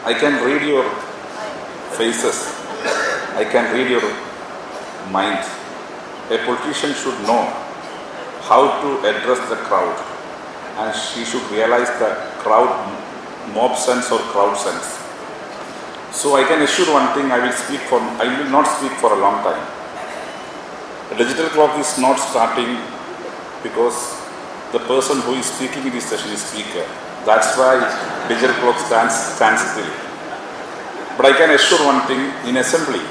I can read your faces. I can read your mind. A politician should know how to address the crowd, and she should realize the crowd mob sense or crowd sense. So I can assure one thing, I will not speak for a long time. The digital clock is not starting because the person who is speaking in this session is speaker. That's why digital clock stands still. But I can assure one thing, in assembly,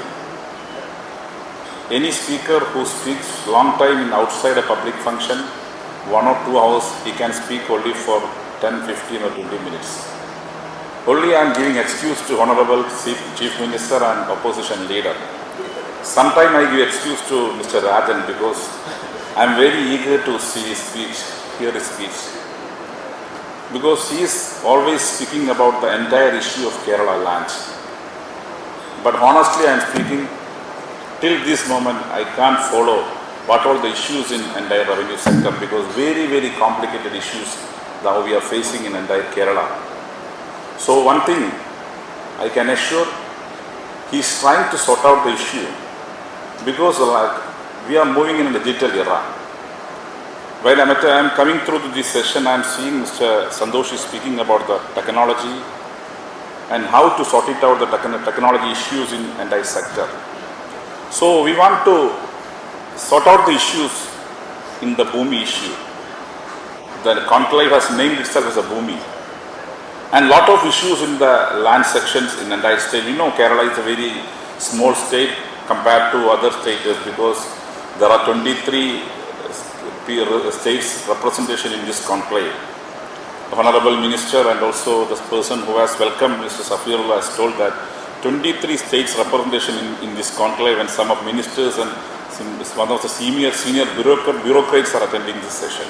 any speaker who speaks long time in outside a public function, 1 or 2 hours, he can speak only for 10, 15 or 20 minutes. Only I am giving excuse to Honorable Chief Minister and Opposition Leader. Sometimes I give excuse to Mr. Rajan because I am very eager to see his speech, hear his speech. Because he is always speaking about the entire issue of Kerala land. But honestly, I am speaking, till this moment, I can't follow what all the issues in entire revenue sector, because very, very complicated issues that we are facing in entire Kerala. So one thing I can assure, he is trying to sort out the issue, because we are moving in a digital era. While I am coming through to this session, I am seeing Mr. Santosh is speaking about the technology and how to sort it out, the technology issues in entire sector. So we want to sort out the issues in the Bhumi issue. The conclave has named itself as a Bhumi. And lot of issues in the land sections in entire state. You know, Kerala is a very small state compared to other states because there are 23 states representation in this conclave. The Honorable Minister and also the person who has welcomed Mr. Safirullah has told that 23 states representation in this conclave, and some of ministers and one of the senior bureaucrats are attending this session.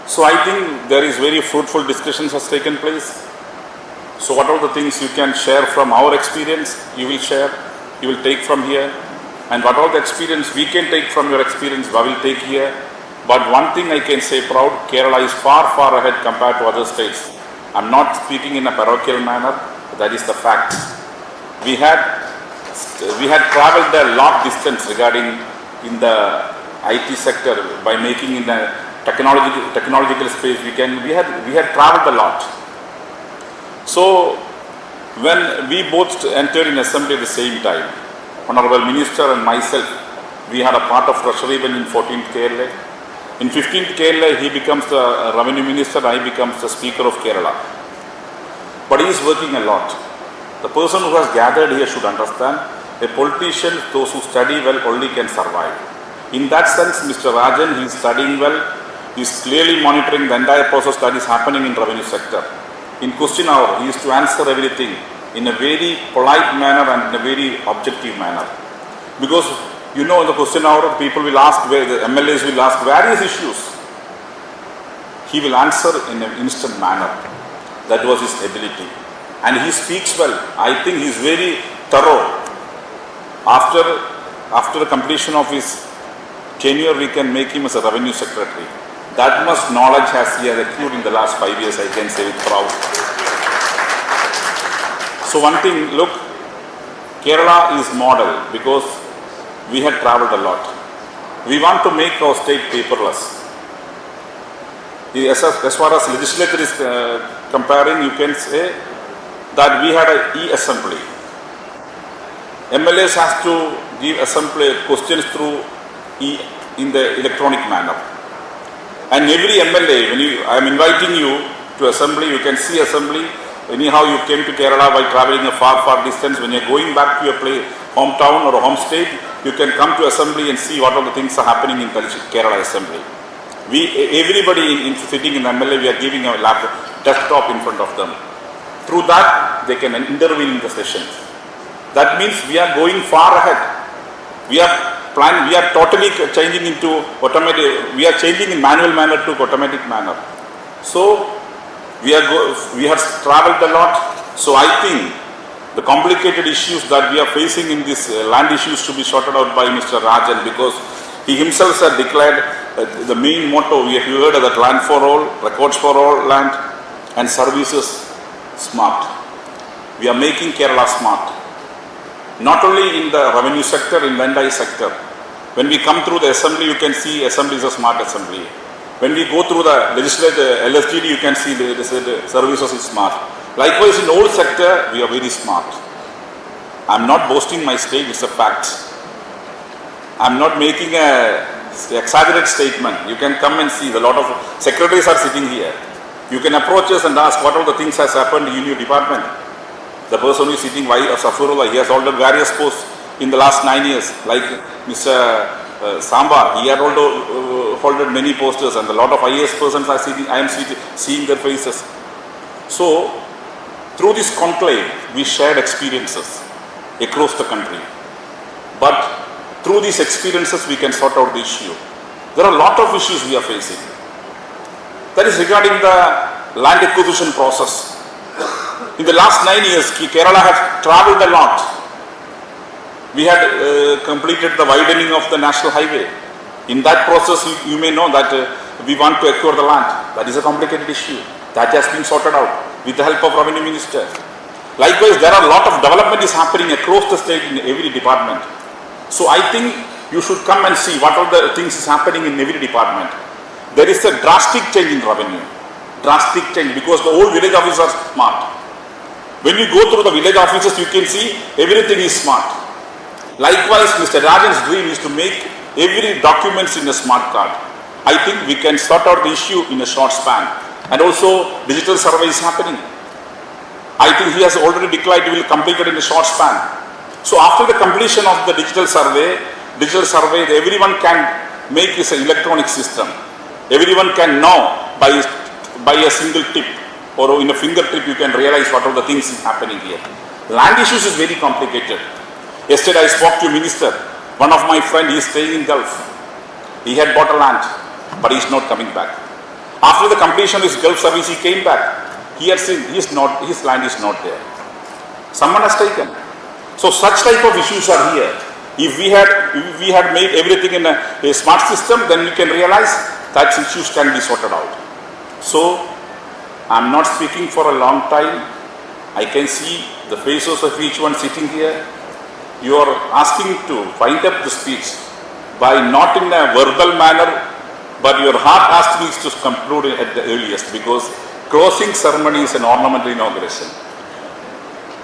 So I think there is very fruitful discussions has taken place. So what are the things you can share from our experience, you will share, you will take from here. And what all the experience we can take from your experience, we will take here. But one thing I can say proud, Kerala is far, far ahead compared to other states. I'm not speaking in a parochial manner, that is the fact. We had traveled a lot distance regarding in the IT sector by making in the technological space. We had traveled a lot. So when we both entered in assembly at the same time, Honorable Minister and myself, we had a part of treasury even in 14th KLA. In 15th KLA, he becomes the revenue minister, I becomes the speaker of Kerala. But he is working a lot. The person who has gathered here should understand, a politician, those who study well only can survive. In that sense, Mr. Rajan, he is studying well, he is clearly monitoring the entire process that is happening in revenue sector. In question hour, he is to answer everything in a very polite manner and in a very objective manner. Because you know in the question hour, people will ask, the MLAs will ask various issues. He will answer in an instant manner. That was his ability. And he speaks well. I think he is very thorough. After the completion of his tenure, we can make him as a revenue secretary. That much knowledge has he accrued in the last 5 years, I can say with proud. So one thing, look, Kerala is model because we had traveled a lot. We want to make our state paperless. As far as legislature is comparing, you can say that we had an e-assembly. MLAs has to give assembly questions through in the electronic manner. And every MLA, I am inviting you to assembly, you can see assembly. Anyhow, you came to Kerala by traveling a far, far distance. When you are going back to your hometown or a home state, you can come to assembly and see what all the things are happening in Kerala assembly. Everybody sitting in the MLA, we are giving a desktop in front of them. Through that, they can intervene in the sessions. That means we are going far ahead. We are totally changing into automatic. We are changing in manual manner to automatic manner. So we have traveled a lot. So I think the complicated issues that we are facing in this land issues to be sorted out by Mr. Rajan, because he himself had declared the main motto we have heard that land for all, records for all land, and services smart. We are making Kerala smart. Not only in the revenue sector, in the entire sector. When we come through the assembly, you can see assembly is a smart assembly. When we go through the legislature, LSGD, you can see the services is smart. Likewise, in all sector, we are very smart. I am not boasting my state, it's a fact. I am not making a exaggerated statement. You can come and see, a lot of secretaries are sitting here. You can approach us and ask what all the things has happened in your department. The person who is sitting, Safurullah, he has held various posts in the last 9 years, like Mr. Samba, he had also held many posters, and a lot of IAS persons are sitting, I am seeing their faces. So, through this conclave, we shared experiences across the country. But through these experiences, we can sort out the issue. There are a lot of issues we are facing. That is regarding the land acquisition process. In the last 9 years, Kerala has travelled a lot. We had completed the widening of the national highway. In that process, you may know that we want to acquire the land. That is a complicated issue. That has been sorted out with the help of Revenue Minister. Likewise, there are a lot of development is happening across the state in every department. So I think you should come and see what all the things is happening in every department. There is a drastic change in revenue. Drastic change because the old village offices are smart. When you go through the village offices, you can see everything is smart. Likewise, Mr. Rajan's dream is to make every documents in a smart card. I think we can sort out the issue in a short span. And also, digital survey is happening. I think he has already declared he will complete it in a short span. So after the completion of the digital survey, everyone can make this an electronic system. Everyone can know by a single tip or in a fingertip you can realize what all the things is happening here. Land issues is very complicated. Yesterday I spoke to a minister. One of my friends is staying in Gulf. He had bought a land, but he is not coming back. After the completion of his Gulf service, he came back. He had seen his land is not there. Someone has taken. So such type of issues are here. If we had made everything in a smart system, then we can realize that issues can be sorted out. So I am not speaking for a long time. I can see the faces of each one sitting here. You are asking to wind up the speech by not in a verbal manner, but your heart asking is to conclude at the earliest, because closing ceremony is an ornamental inauguration.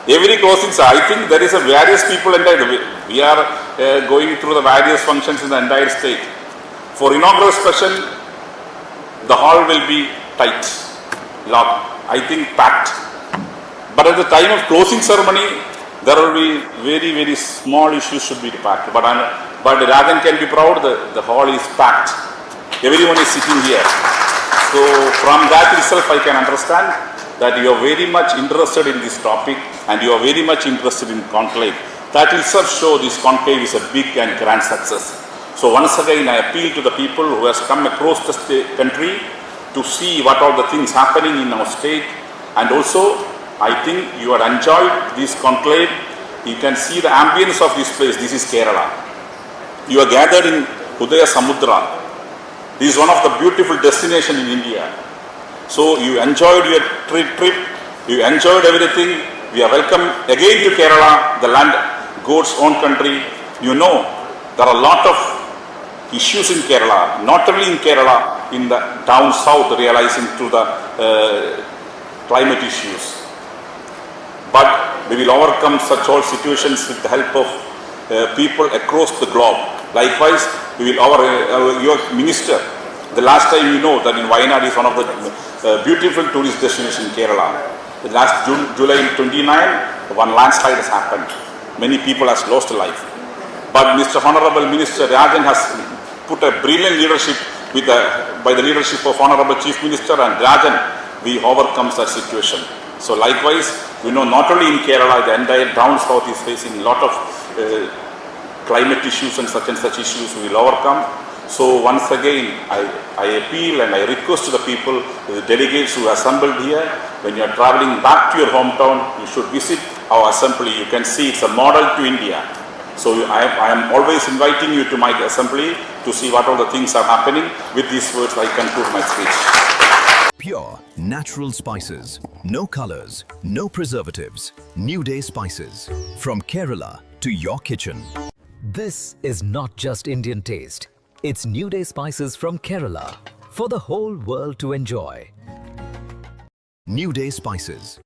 Every closing, I think there is a various people entire. We are going through the various functions in the entire state. For inaugural session, the hall will be tight, locked, I think packed. But at the time of closing ceremony, there will be very, very small issues should be packed. But Rajan can be proud, the hall is packed. Everyone is sitting here. So from that itself, I can understand that you are very much interested in this topic and you are very much interested in conclave. That itself shows this conclave is a big and grand success. So once again, I appeal to the people who has come across the country to see what are the things happening in our state. And also, I think you have enjoyed this conclave. You can see the ambience of this place. This is Kerala. You are gathered in Udaya Samudra. This is one of the beautiful destinations in India. So you enjoyed your trip. You enjoyed everything. We are welcome again to Kerala, the land, God's own country. You know, there are a lot of issues in Kerala, not only in Kerala, in the down south, realizing through the climate issues. But we will overcome such all situations with the help of people across the globe. Likewise, we will your minister. The last time you know that in Wayanad is one of the beautiful tourist destinations in Kerala. The last July 29, one landslide has happened. Many people has lost life. But Mr. Honorable Minister Rajan has put a brilliant leadership by the leadership of Honorable Chief Minister and Rajan, we overcome such situation. So likewise, we know not only in Kerala, the entire down south is facing a lot of climate issues and such issues we will overcome. So once again, I appeal and I request to the people, the delegates who assembled here, when you are traveling back to your hometown, you should visit our assembly. You can see it's a model to India. So I am always inviting you to my assembly to see what all the things are happening. With these words, I conclude my speech. Pure, natural spices. No colors, no preservatives. New Day spices. From Kerala to your kitchen. This is not just Indian taste. It's New Day spices from Kerala for the whole world to enjoy. New Day spices.